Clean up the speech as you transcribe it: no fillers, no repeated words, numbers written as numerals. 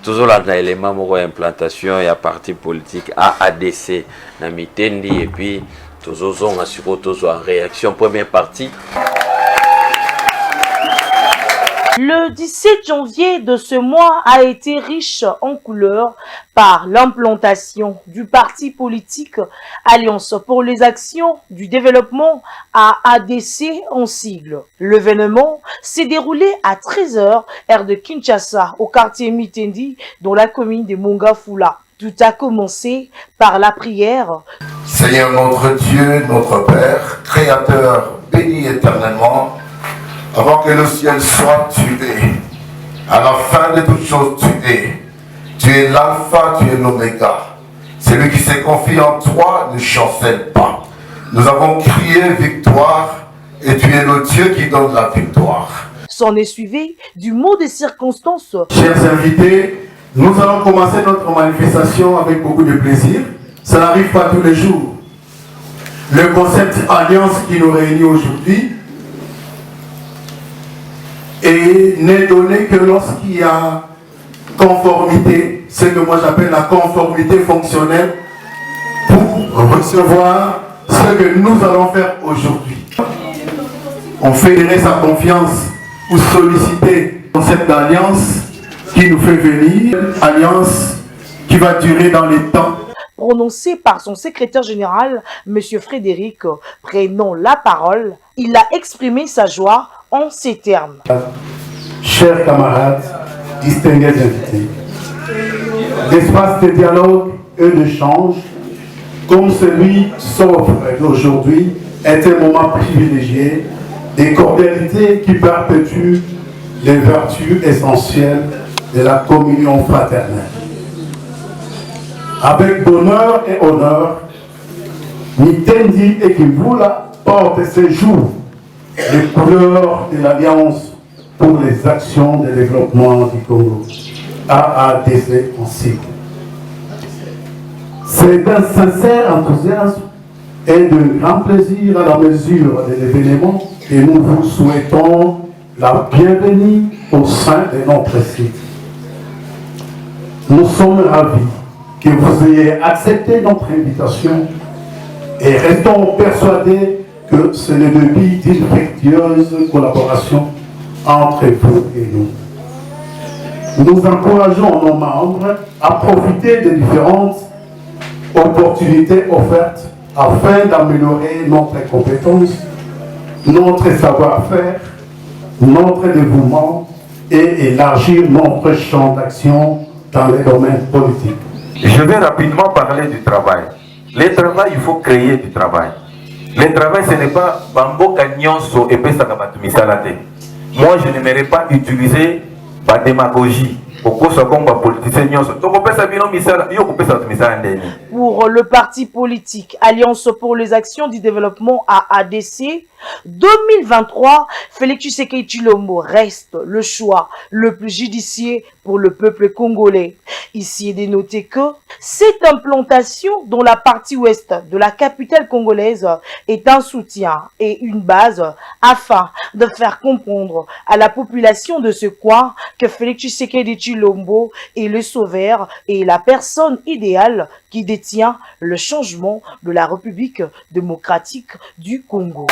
toujours là na élément moko implantation ya parti politique AADC na mitendi et puis toujours on assure toujours en réaction première partie. Le 17 janvier de ce mois a été riche en couleurs par l'implantation du parti politique Alliance pour les actions du développement AADC en sigle. L'événement s'est déroulé à 13h, heure de Kinshasa, au quartier Mitendi, dans la commune de Mongafula. Tout a commencé par la prière. Seigneur notre Dieu, notre Père, Créateur, béni éternellement, avant que le ciel soit tué, à la fin de toutes choses tu es l'alpha, tu es l'oméga. Celui qui se confie en toi ne chancelle pas. Nous avons crié victoire et tu es le Dieu qui donne la victoire. S'en est suivi du mot des circonstances. Chers invités, nous allons commencer notre manifestation avec beaucoup de plaisir. Ça n'arrive pas tous les jours. Le concept Alliance qui nous réunit aujourd'hui et n'est donné que lorsqu'il y a conformité, ce que moi j'appelle la conformité fonctionnelle, pour recevoir ce que nous allons faire aujourd'hui. On fédérait sa confiance ou solliciter le concept d'alliance qui nous fait venir, alliance qui va durer dans les temps. Prononcé par son secrétaire général, M. Frédéric, prenant la parole, il a exprimé sa joie en ces termes. Chers camarades, distingués invités, l'espace de dialogue et d'échange, comme celui s'offre aujourd'hui, est un moment privilégié des cordialités qui perpétuent les vertus essentielles de la communion fraternelle. Avec bonheur et honneur, Mitendi et Kimvula portent ces jours les couleurs de l'Alliance pour les actions de développement du Congo, AADC en sigle. C'est d'un sincère enthousiasme et d'un grand plaisir à la mesure de l'événement que nous vous souhaitons la bienvenue au sein de notre site. Nous sommes ravis que vous ayez accepté notre invitation et restons persuadés que ce n'est le but d'une fructueuse collaboration entre vous et nous. Nous encourageons nos membres à profiter des différentes opportunités offertes afin d'améliorer notre compétence, notre savoir-faire, notre dévouement et élargir notre champ d'action dans les domaines politiques. Je vais rapidement parler du travail. Le travail, il faut créer du travail. Le travail, ce n'est pas Bambo Kanyonso et Pesakabat Misalate. Moi, je n'aimerais pas utiliser la démagogie. Pour le parti politique Alliance pour les actions du développement AADC, 2023, Félix Tshisekedi Tshilombo reste le choix le plus judicieux pour le peuple congolais. Ici est dénoté que cette implantation dans la partie ouest de la capitale congolaise est un soutien et une base afin de faire comprendre à la population de ce coin que Félix Tshisekedi Tshilombo est le sauveur et la personne idéale qui détient le changement de la République démocratique du Congo.